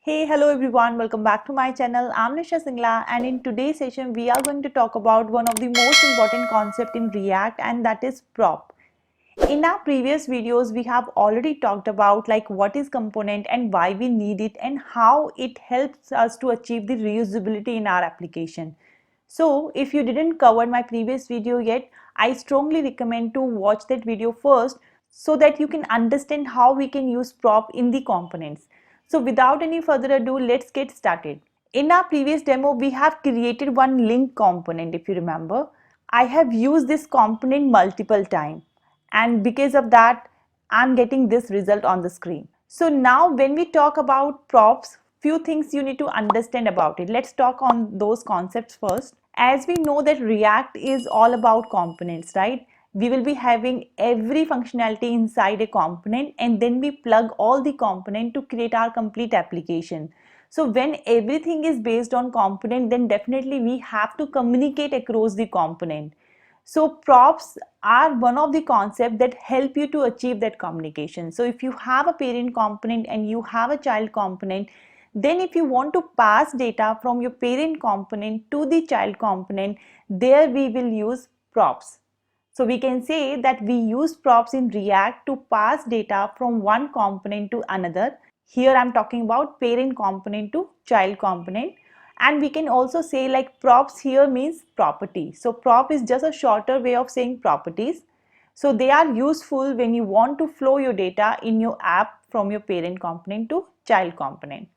Hey, hello everyone, welcome back to my channel. I'm Nisha Singla, and in today's session we are going to talk about one of the most important concept in React, and that is prop. In our previous videos we have already talked about like what is component and why we need it and how it helps us to achieve the reusability in our application. So if you didn't cover my previous video yet, I strongly recommend to watch that video first so that you can understand how we can use prop in the components. So without any further ado, let's get started. In our previous demo, we have created one link component. If you remember, I have used this component multiple times, and because of that, I'm getting this result on the screen. So now when we talk about props, few things you need to understand about it. Let's talk on those concepts first. As we know that React is all about components, right? We will be having every functionality inside a component, and then we plug all the component to create our complete application. So when everything is based on component, then definitely we have to communicate across the component. So props are one of the concepts that help you to achieve that communication. So if you have a parent component and you have a child component, then if you want to pass data from your parent component to the child component, there we will use props. So we can say that we use props in React to pass data from one component to another. Here I'm talking about parent component to child component. And we can also say like props here means property. So prop is just a shorter way of saying properties. So they are useful when you want to flow your data in your app from your parent component to child component.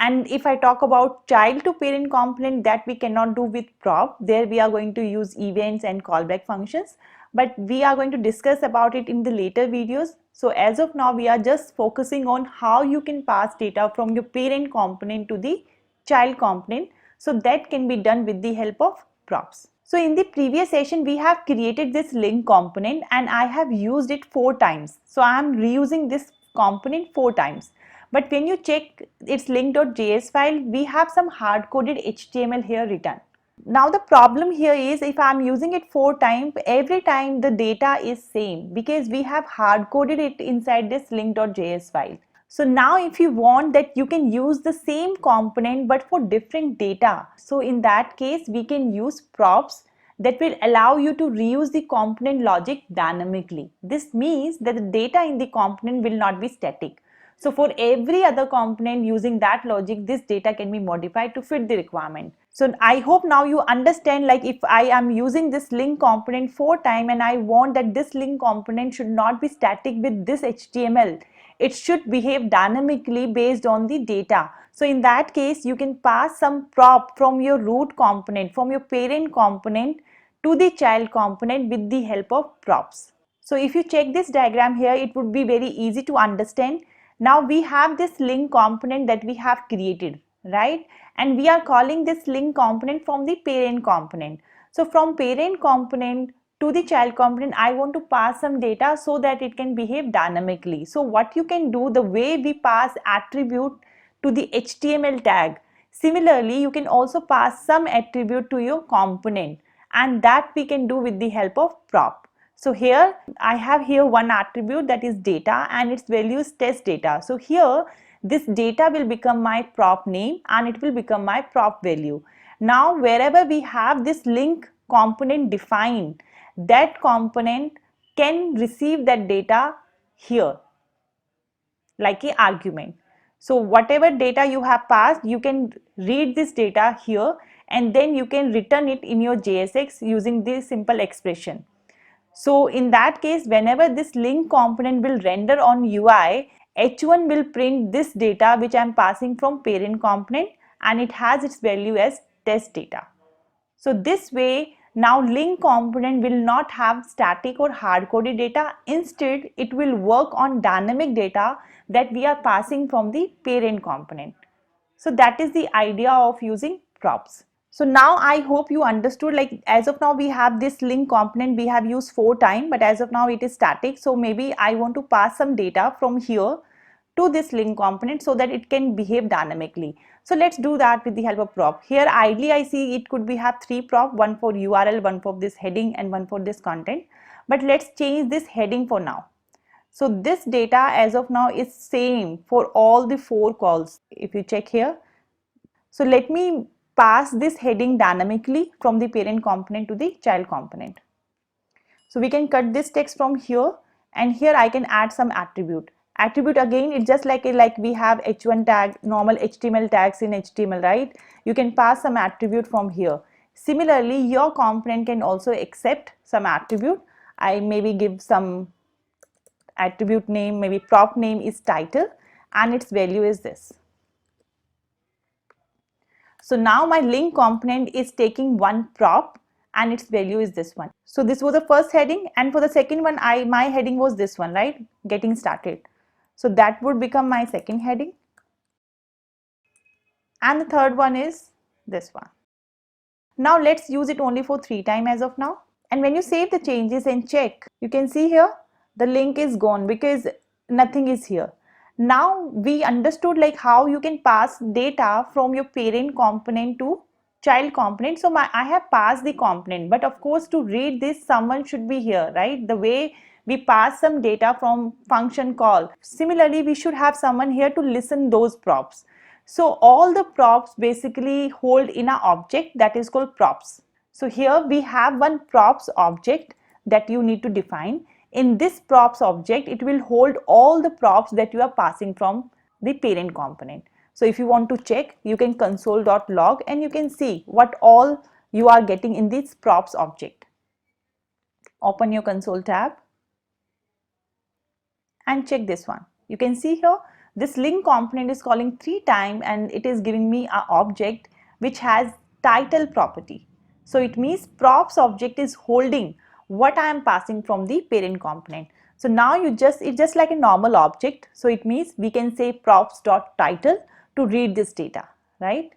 And if I talk about child to parent component, that we cannot do with prop. There we are going to use events and callback functions, but we are going to discuss about it in the later videos. So as of now, we are just focusing on how you can pass data from your parent component to the child component. So that can be done with the help of props. So in the previous session, we have created this link component and I have used it 4 times. So I am reusing this component 4 times. But when you check its link.js file, we have some hard-coded HTML here written. Now the problem here is if I'm using it 4 times, every time the data is same because we have hard-coded it inside this link.js file. So now if you want that you can use the same component but for different data. So in that case, we can use props that will allow you to reuse the component logic dynamically. This means that the data in the component will not be static. So for every other component using that logic, this data can be modified to fit the requirement. So I hope now you understand, like if I am using this link component 4 times and I want that this link component should not be static with this HTML. It should behave dynamically based on the data. So in that case, you can pass some prop from your root component, from your parent component to the child component with the help of props. So if you check this diagram here, it would be very easy to understand. Now we have this link component that we have created, right? And we are calling this link component from the parent component. So from parent component to the child component, I want to pass some data so that it can behave dynamically. So what you can do, the way we pass attribute to the HTML tag, similarly you can also pass some attribute to your component, and that we can do with the help of prop. So here I have here one attribute that is data and its value is test data. So here this data will become my prop name and it will become my prop value. Now wherever we have this link component defined, that component can receive that data here like an argument. So whatever data you have passed, you can read this data here and then you can return it in your JSX using this simple expression. So in that case, whenever this link component will render on UI, H1 will print this data which I am passing from parent component and it has its value as test data. So this way, now link component will not have static or hard-coded data. Instead, it will work on dynamic data that we are passing from the parent component. So that is the idea of using props. So now I hope you understood, like as of now we have this link component we have used 4 times, but as of now it is static. So maybe I want to pass some data from here to this link component so that it can behave dynamically. So let's do that with the help of prop. Here ideally I see it could be have 3 prop, one for URL, one for this heading and one for this content. But let's change this heading for now. So this data as of now is same for all the 4 calls. If you check here, so let me pass this heading dynamically from the parent component to the child component. So we can cut this text from here, and here I can add some attribute. Attribute again, it's just like we have h1 tag, normal HTML tags in HTML, right? You can pass some attribute from here. Similarly, your component can also accept some attribute. I maybe give some attribute name, maybe prop name is title, and its value is this. So now my link component is taking one prop and its value is this one. So this was the first heading, and for the second one my heading was this one, right? Getting started. So that would become my second heading, and the third one is this one. Now let's use it only for 3 times as of now. And when you save the changes and check, you can see here the link is gone because nothing is here. Now we understood like how you can pass data from your parent component to child component. So I have passed the component, but of course to read this someone should be here, right? The way we pass some data from function call, similarly we should have someone here to listen those props. So all the props basically hold in an object that is called props. So here we have one props object that you need to define. In this props object, it will hold all the props that you are passing from the parent component. So if you want to check, you can console.log and you can see what all you are getting in this props object. Open your console tab and check this one. You can see here this link component is calling 3 times and it is giving me an object which has title property. So it means props object is holding what I am passing from the parent component. So now it's just like a normal object. So it means we can say props.title to read this data, right?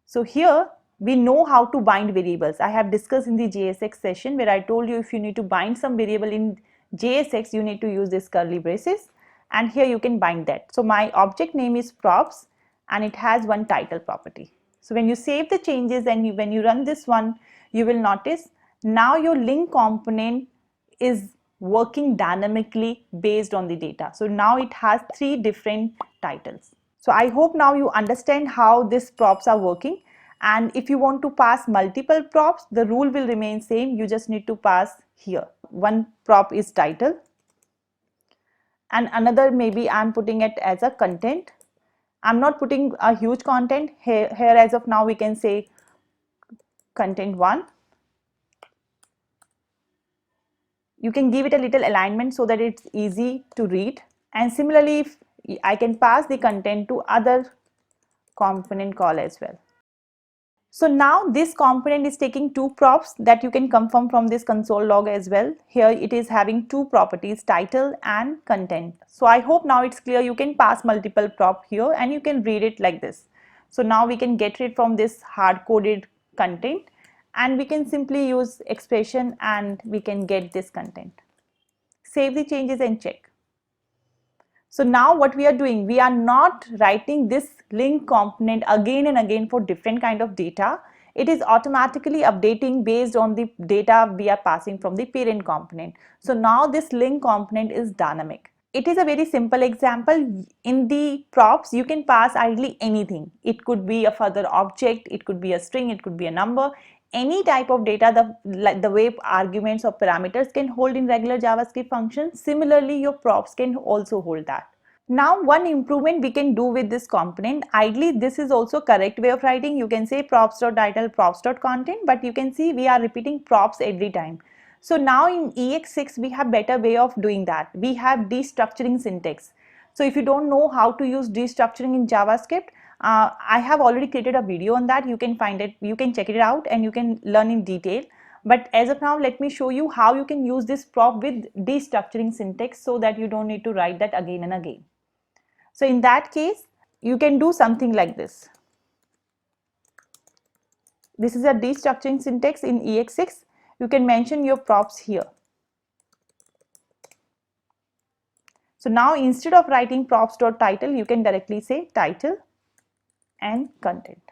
So here we know how to bind variables. I have discussed in the JSX session where I told you if you need to bind some variable in JSX, you need to use this curly braces, and here you can bind that. So my object name is props and it has one title property. So when you save the changes and when you run this one, you will notice now your link component is working dynamically based on the data. So now it has 3 different titles. So I hope now you understand how these props are working, and if you want to pass multiple props, the rule will remain same. You just need to pass here. One prop is title and another maybe I'm putting it as a content. I'm not putting a huge content here as of now. We can say content 1. You can give it a little alignment so that it's easy to read, and similarly if I can pass the content to other component call as well. So now this component is taking 2 props that you can confirm from this console log as well. Here it is having 2 properties, title and content. So I hope now it's clear. You can pass multiple prop here and you can read it like this. So now we can get rid from this hard coded content and we can simply use expression and we can get this content. Save the changes and check. So now what we are doing, we are not writing this link component again and again for different kind of data. It is automatically updating based on the data we are passing from the parent component. So now this link component is dynamic. It is a very simple example. In the props, you can pass ideally anything. It could be a further object, it could be a string, it could be a number. Any type of data, the way arguments or parameters can hold in regular JavaScript functions. Similarly, your props can also hold that. Now, one improvement we can do with this component, ideally this is also correct way of writing. You can say props.title, props.content, but you can see we are repeating props every time. So now in ES6 we have better way of doing that. We have destructuring syntax. So if you don't know how to use destructuring in JavaScript, I have already created a video on that. You can find it, you can check it out and you can learn in detail. But as of now, let me show you how you can use this prop with destructuring syntax so that you don't need to write that again and again. So in that case, you can do something like this. This is a destructuring syntax in ES6. You can mention your props here. So now instead of writing props.title, you can directly say title and content.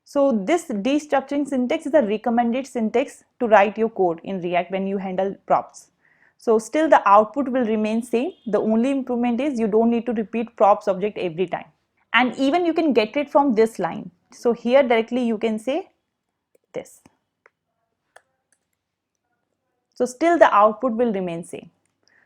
So this destructuring syntax is a recommended syntax to write your code in React when you handle props. So still the output will remain same. The only improvement is you don't need to repeat props object every time. And even you can get it from this line. So here directly you can say this. So still the output will remain same.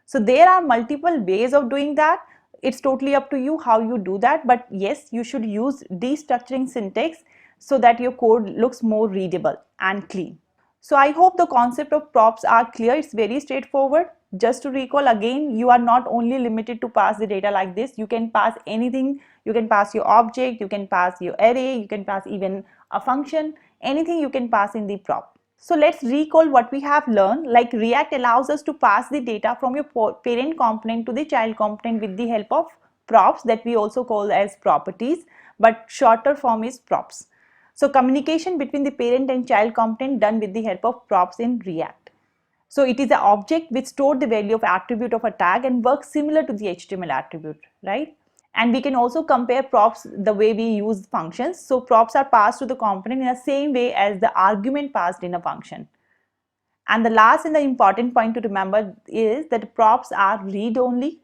So there are multiple ways of doing that. It's totally up to you how you do that, but yes, you should use destructuring syntax so that your code looks more readable and clean. So I hope the concept of props are clear. It's very straightforward. Just to recall again, you are not only limited to pass the data like this. You can pass anything. You can pass your object, you can pass your array, you can pass even a function, anything you can pass in the prop. So let's recall what we have learned. Like React allows us to pass the data from your parent component to the child component with the help of props that we also call as properties, but shorter form is props. So communication between the parent and child component done with the help of props in React. So it is an object which stores the value of attribute of a tag and works similar to the HTML attribute, right? And we can also compare props the way we use functions. So props are passed to the component in the same way as the argument passed in a function. And the last and the important point to remember is that props are read-only.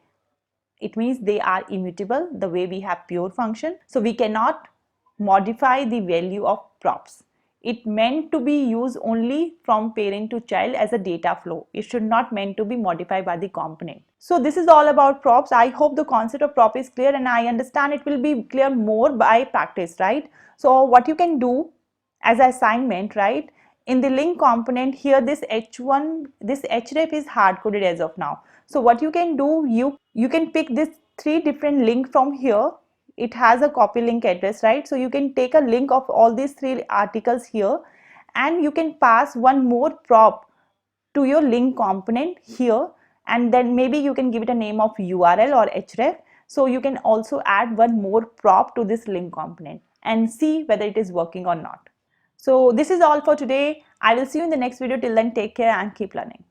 It means they are immutable the way we have pure function. So we cannot modify the value of props. It meant to be used only from parent to child as a data flow. It should not meant to be modified by the component. So this is all about props. I hope the concept of prop is clear, and I understand it will be clear more by practice, right? So what you can do as assignment, right? In the link component here, this h1, this href is hard coded as of now. So what you can do, you can pick this 3 different link from here. It has a copy link address, right? So you can take a link of all these 3 articles here, and you can pass one more prop to your link component here, and then maybe you can give it a name of URL or href. So you can also add one more prop to this link component and see whether it is working or not. So this is all for today. I will see you in the next video. Till then, take care and keep learning.